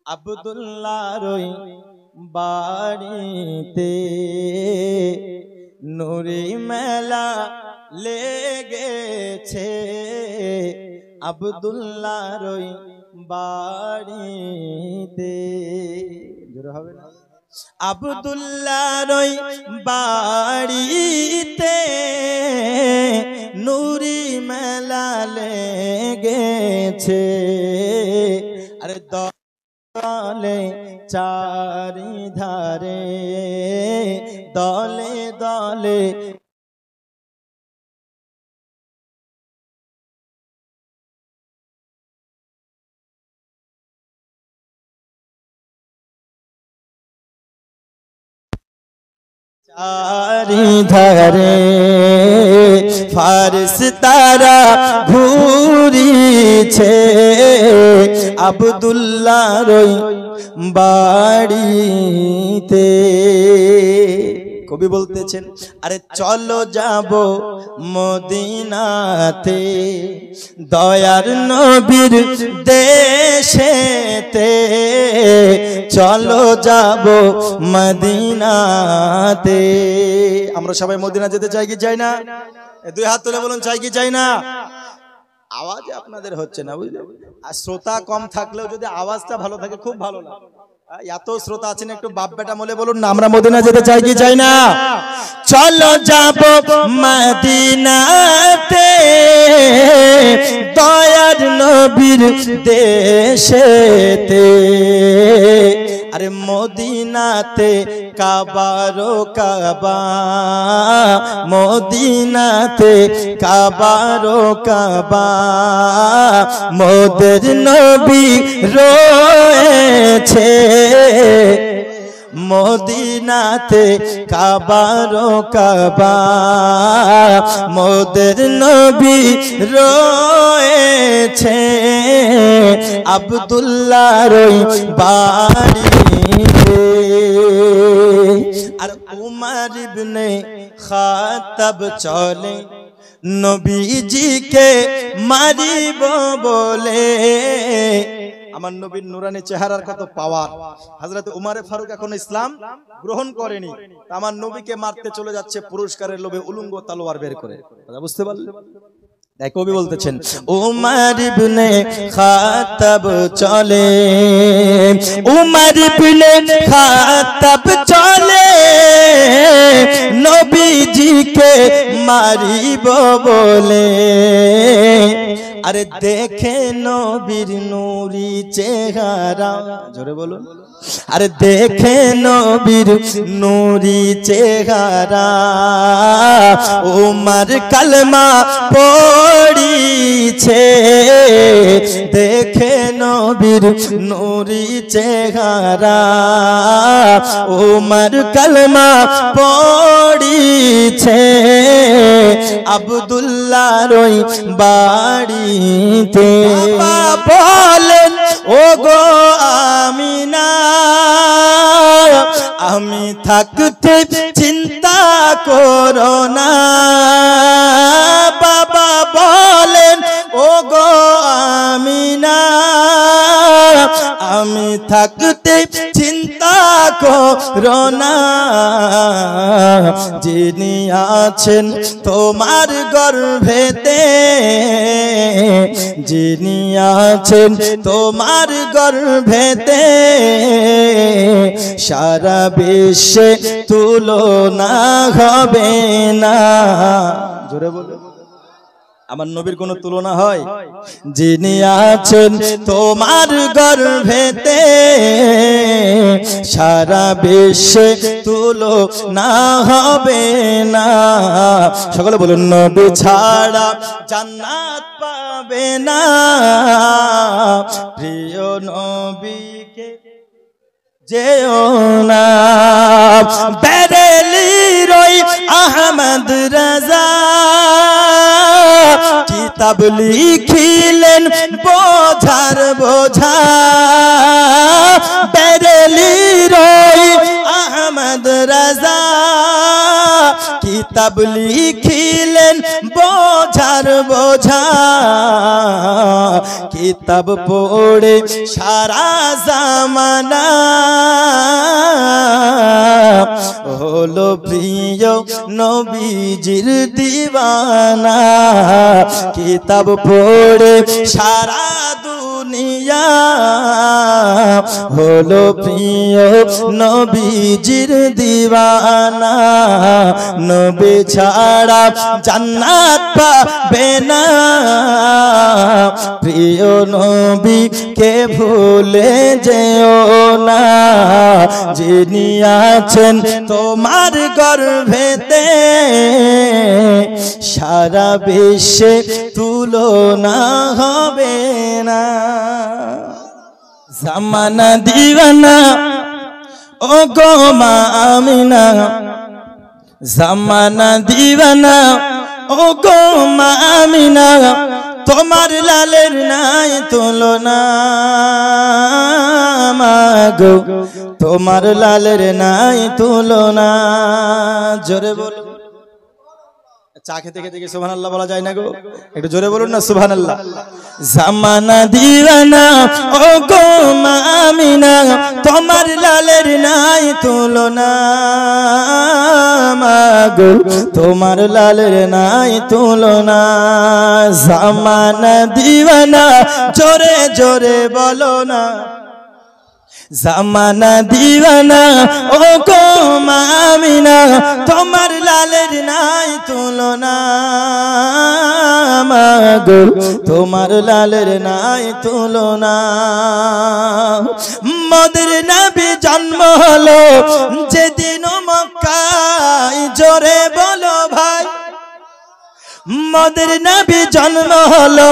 আব্দুল্লাহর ওই বাড়িতে নুরি মেলা লেগেছে, আব্দুল্লাহর ওই বাড়িতে। জোরে হবে না? আব্দুল্লাহর ওই বাড়িতে নুরি মেলা লেগেছে। আরে দলে চারিধারে দলে দলে চারিধারে ফারস তারা ঘুরিছে, আব্দুল্লাহর ওই বাড়িতে। কবি বলতেছেন, আরে চলো যাব মদিনাতে, দয়ার নবীর দেশেতে, চলো যাব মদিনাতে। আমরা সবাই মদিনা যেতে চাই কি চাই না? দুই হাত তুলে বলুন, চাই কি চাই না? আওয়াজ আপনাদের হচ্ছে না, বুঝলেন? আর শ্রোতা কম থাকলেও যদি আওয়াজটা ভালো থাকে খুব ভালো লাগে। এত শ্রোতা আছেন, একটু বাপ বেটা বলে বলুন না, আমরা মদিনা যেতে চাই কি চাই না? চলো যাব মদিনাতে, দয়ার নবীর দেশেতে। আরে মদিনাতে কাবারো কাবা, মদিনাতে কাবারো কাবা, মোদের নবী রয়েছে, মদিনাতে কাবারো কাবা, মোদের নবী রয়েছে, আব্দুল্লাহর ওই বাড়িতে। আর উমর ইবনে খাত্তাব চলে নবীজিকে মারিব বলে। আমার নবীর নুরানি চেহারার কত পাওয়ার! হযরত উমর ফারুক এখন ইসলাম গ্রহণ করেনি, আমার নবীকে মারতে চলে যাচ্ছে পুরস্কারের লোভে উলঙ্গ তলোয়ার বের করে। বুঝতে পারলেন? তাই কবি বলতেছেন, উমর ইবনে খাত্তাব চলে, উমর ইবনে খাত্তাব চলে নবীজিকে মারিব বলে। আরে দেখে নবীর নূরি চেহারা, জোরে বলুন, আরে দেখে নবীর নূরি চেহারা, উমর কালমা পড়িছে, দেখে নবীর নূরি চেহারা, উমর কালমা পড়িছে, আব্দুল্লাহর ওই বাড়িতে। বলেন ও গো আমিনা, আমি থাকতে চিন্তা করো না। বাবা বলেন ও গো আমিনা, আমি থাকতে চিন্তা করো না। যিনি আছেন তোমার গর্ভেতে, যিনি আছেন তোমার গর্ভেতে, সারা বিশ্বে তুলনা হবে না। জোরে বলো, আমার নবীর কোনো তুলনা হয়? যিনি আছেন তোমার গর্ভেতে, সারা বিশ্বে তুলনা হবে না। সকলে বলুন, নবী ছাড়া জান্নাত পাবে না, প্রিয় নবীকে যেও না। বেরেলির ওই আহমদ রাজা কিতাব লিখিলেন বোঝার বোঝা, বেরেলির ওই আহমদ রাজা কিতাব লিখিলেন বোঝার বোঝার বোঝা কিতাব পড়ে সারা জামানা হলো প্রিয় নবীজির দিওয়ানা কিতাব পড়ে সারা দুনিয়া হলো প্রিয় নবীজির দিওয়ানা নবী ছাড়া জান্নাত পাবে না প্রিয় নবীকে ভুলে যেও না যিনি আছেন তোমার গর্ভেতে সারা বিশ্বে তুলনা হবে না জামানা দিওয়ানা ও গো মা আমিনা জামানা দিওয়ানা ও গো মা আমিনা তোমার লালের নাই তুলনা মাগো তোমার লালের নাই তুলনা জোরে বলো চা খেতে খেতে কি সুবহানাল্লাহ বলা যায় না গো একটু জোরে বলুন না সুবহানাল্লাহ জামানা দিওয়ানা ও গো মা আমিনা তোমার লালের নাই তুলনা মাগো তোমার লালের নাই তুলনা জামানা দিওয়ানা জোরে জোরে বলো না জামানা দিওয়ানা ও গো মা আমিনা তোমার লালের নাই তুলনা মাগো তোমার লালের নাই তুলনা মদের নবী জন্ম হলো যেদিন মক্কায় জোরে বলো ভাই মদের নবী জন্ম হলো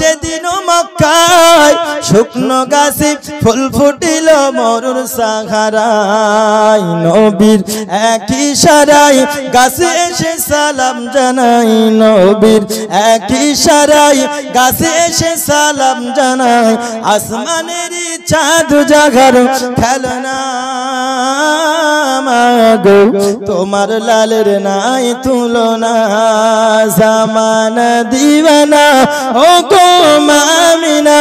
যেদিন মক্কায় শুকনো গাছে ফুল ফুটিল মরুর সাহারায় নবীর এক ইশারায় গাছে এসে সালাম জানাই নবীর এক ইশারায় গাছে এসে সালাম জানাই আসমানের চাঁদ জাগার খেলনা মাগো তোমার লালের নাই তুলনা জামানা দিওয়ানা ও গো মা আমিনা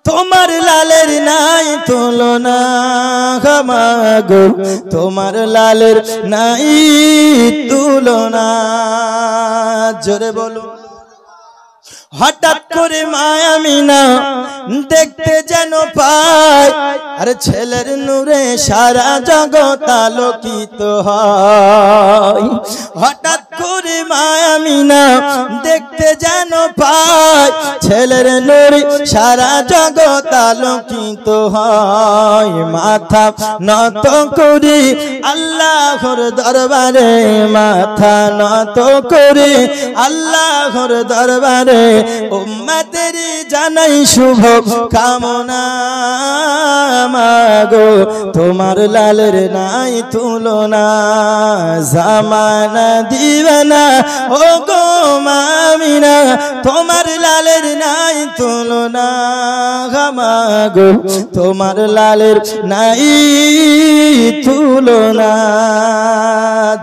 তোমার লালের নাই তুলনা মাগো তোমার লালের নাই তুলনা জোরে বলো হঠাৎ করে মা আমিনা দেখতে যেন পায় আরে ছেলের নূরে সারা জগৎ আলোকিত হয় হঠাৎ করে মা আমিনা দেখতে যেন পায় ছেলের নূরে সারা জগৎ আলোকিত হয় মাথা নত করে আল্লাহর দরবারে মাথা নত করে আল্লাহর দরবারে উম্মতের জানাই শুভ কামনা মাগো তোমার লালের নাই তুলনা জামানা দিওয়ানা ও গো মা আমিনা তোমার লালের নাই তুলনা মাগো তোমার লালের নাই তুলনা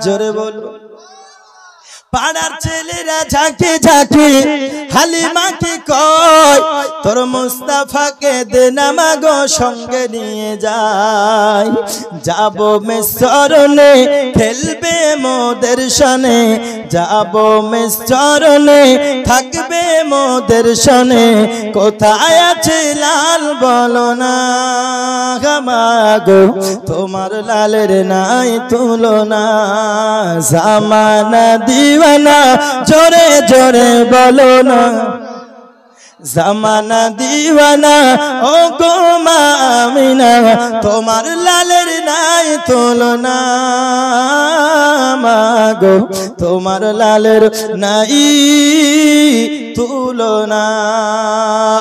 জোরে বলো পাড়ার ছেলেরা ঝাঁকে ঝাঁকে হালিমাকে কয় তোর মুস্তাফাকে দে না মাগো সঙ্গে নিয়ে যাই যাব মেসরনে খেলবে মোদের সনে যাব মেসরনে থাকবে মোদের সনে কোথায় আছে লাল বলো না মাগো তোমার লালের নাই তুলনা জামানা দিওয়ানা জোরে জোরে বলো না জামানা দিওয়ানা ও গো মা আমিনা তোমার লালের নাই তুলনা মাগো তোমার লালের নাই তুলনা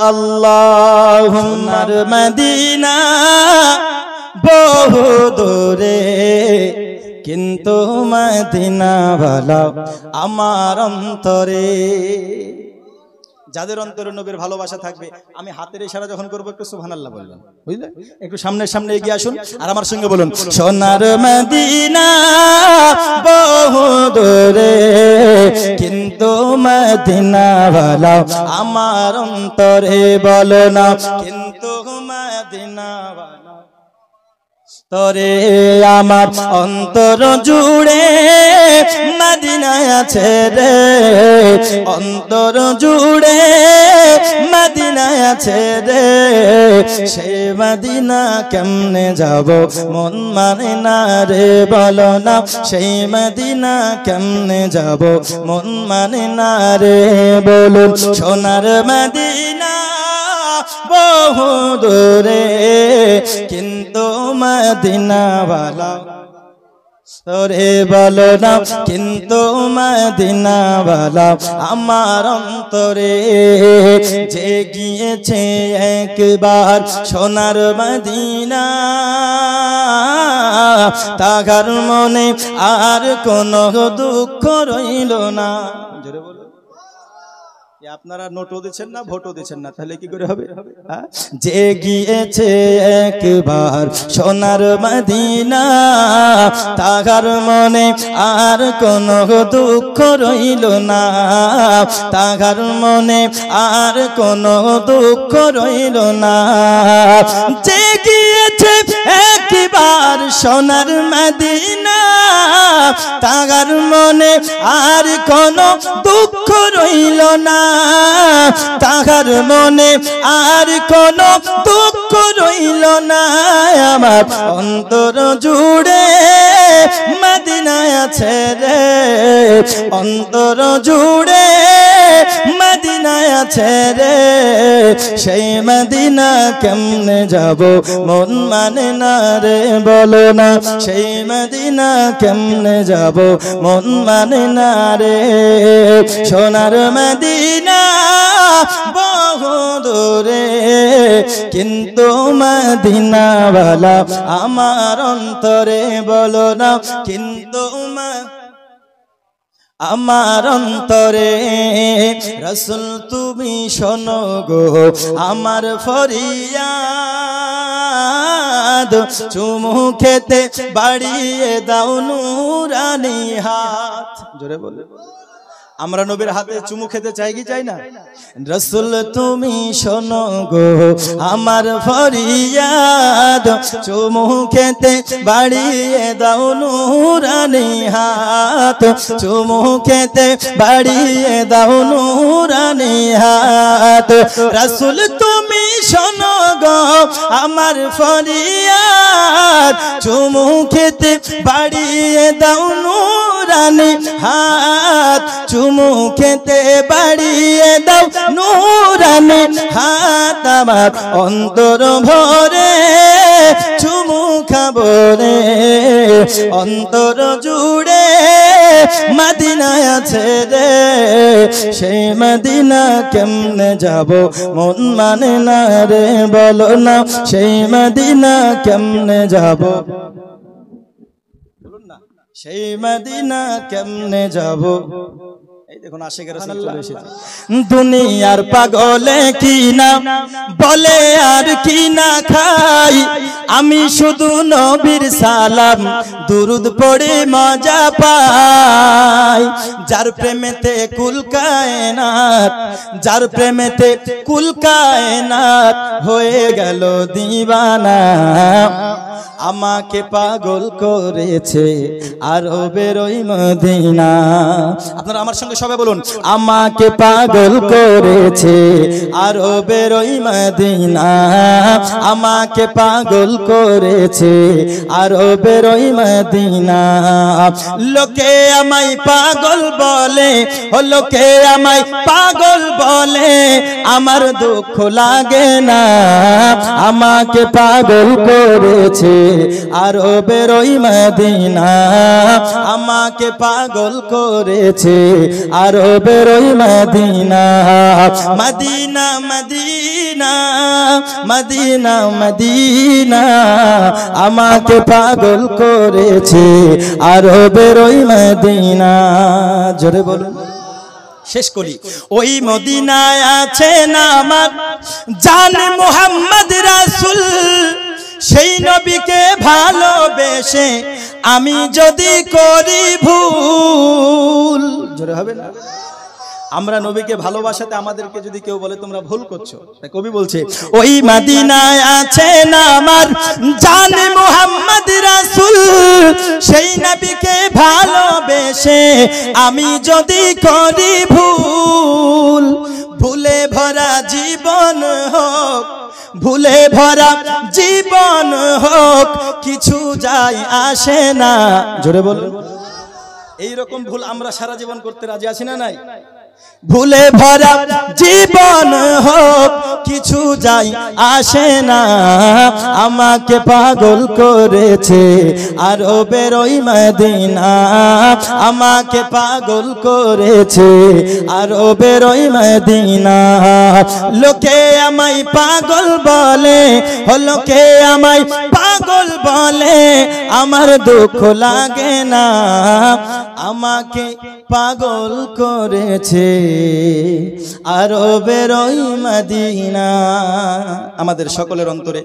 আল্লাহুম্মার মদিনা বহু দূরে কিন্তু মদিনা ভালো আমার অন্তরে যাদের অন্তরে নবীর ভালোবাসা থাকবে, আমি হাতের ইশারা যখন করব একটু সুবহানাল্লাহ বলবেন, বুঝলেন? একটু সামনে এগিয়ে আসুন আর আমার সঙ্গে বলুন, সোনার মদিনা বহু দূরে কিন্তু মদিনাওয়ালা আমার অন্তরে বলো না, কিন্তু মদিনাওয়ালা তরে আমার অন্তর জুড়ে মদিনা আছে রে, অন্তর জুড়ে মদিনা আছে রে, সে মদিনা কেমনে যাব মন মানে না রে বলো না, সেই মদিনা কেমনে যাব মন মানে না রে বলুন, সোনার মদিনা বহু দূরে কিন্তু মদিনাওয়ালা তোরে বলো না, কিন্তু মদিনাওয়ালা আমার অন্তরে যে গিয়েছে একবার সোনার মদিনা, তাহার মনে আর কোনো দুঃখ রইল না। জোরে বলো, আপনারা নোটও দিচ্ছেন না, ভোটও দিচ্ছেন না, তাহলে কি করে হবে? যে গিয়েছে একবার সোনার মদিনা, তাহার মনে আর কোনো দুঃখ রইল না, তাহার মনে আর কোনো দুঃখ রইল না। যে গিয়েছে একবার সোনার মদিনা, তাহার মনে আর কোনো দুঃখ রইল না, তাহার মনে আর কোনো দুঃখ রইল না। আমার অন্তর জুড়ে মদিনা আছে রে, অন্তর জুড়ে মদিনা আছে রে, সেই মদিনা কেমনে যাব মন মানে না রে বলো না, সেই মদিনা কেমনে যাব মন মানে না রে, সোনার মদিনা বহু দূরে কিন্তু মদিনাওয়ালা আমার অন্তরে বলো না, কিন্তু আমার অন্তরে রাসূল তুমি শোনো গো আমার ফরিয়াদ, চুমু খেতে বাড়িয়ে দাও নূরানি হাত। জোরে বলে, আমরা নবীর হাতে চুমু খেতে চাই কি চাই না? রাসূল তুমি শোনো গো আমার ফরিয়াদ, চুমু খেতে বাড়িয়ে দাও নূরানি হাত, চুমু খেতে বাড়িয়ে দাও নূরানি হাত। রাসূল তুমি শোনো গো আমার ফরিয়াদ, চুমু খেতে বাড়িয়ে দাও নূরানি হাত, চুমু খেতে বাড়িয়ে দাও নূরানি হাত। আমার অন্তর ভরে চুমু খাবো রে, অন্তর জুড়ে মদিনা আছে রে, সেই মদিনা কেমনে যাব মন মানে না রে বলো না, সেই মদিনা কেমনে যাব, সেই মদিনা কেমনে যাব। এই দেখুন আশিকের রাসূল চলে এসেছে। দুনিয়ার পাগলে কি না বলে আর কি না খাই, আমি শুধু নবীর সালাম দুরুদ পড়ে মজা পাই। যার প্রেমেতে কুল কায়নাত, যার প্রেমেতে কুল কায়নাত হয়ে গেল দিওয়ানা, আমাকে পাগল করেছে আরবের ওই মদিনা। আপনারা আমার সঙ্গে সবাই বলুন, আমাকে পাগল করেছে আরবের ওই মদিনা, আমাকে পাগল করেছে আরবের ওই মদিনা। লোকে আমায় পাগল বলে, ও লোকে আমায় পাগল বলে, আমার দুঃখ লাগে না, আমাকে পাগল করেছে আরবের ওই মদিনা, আমাকে পাগল করেছে আরবের ওই Medina. Medina Medina Medina Medina, আমাকে পাগল করেছে আরবের ওই মদিনা। জোরে বলুন, শেষ করি, ওই মদিনায় আছেন আমার জান মুহাম্মদ রাসূল, সেই নবীকে ভালোবেসে আমি যদি করি ভুল, জোরে হবে না? আমরা নবীকে ভালোবাসাতে আমাদেরকে যদি কেউ বলে তোমরা ভুল করছো, কবি বলছে ওই মদিনায় আছেন আমার জান মুহাম্মদ রাসূল, সেই নবীকে ভালোবেসে আমি যদি করি ভুল, ভুলে ভরা জীবন হোক, ভুলে ভরা জীবন হোক, কিছু যায় আসে না, জোরে বলুন। এইরকম ভুল আমরা সারা জীবন করতে রাজি আছি না নাই? ভুলে ভরা জীবন হোক, কিছু যায় আসে না, আমাকে পাগল করেছে আরবের ওই মদিনা, আমাকে পাগল করেছে আরবের ওই মদিনা। লোকে আমায় পাগল বলে, লোকে আমায় পাগল বলে, আমার দুঃখ লাগে না, আমাকে পাগল করেছে আরবের ওই মদিনা। আমাদের সকলের অন্তরে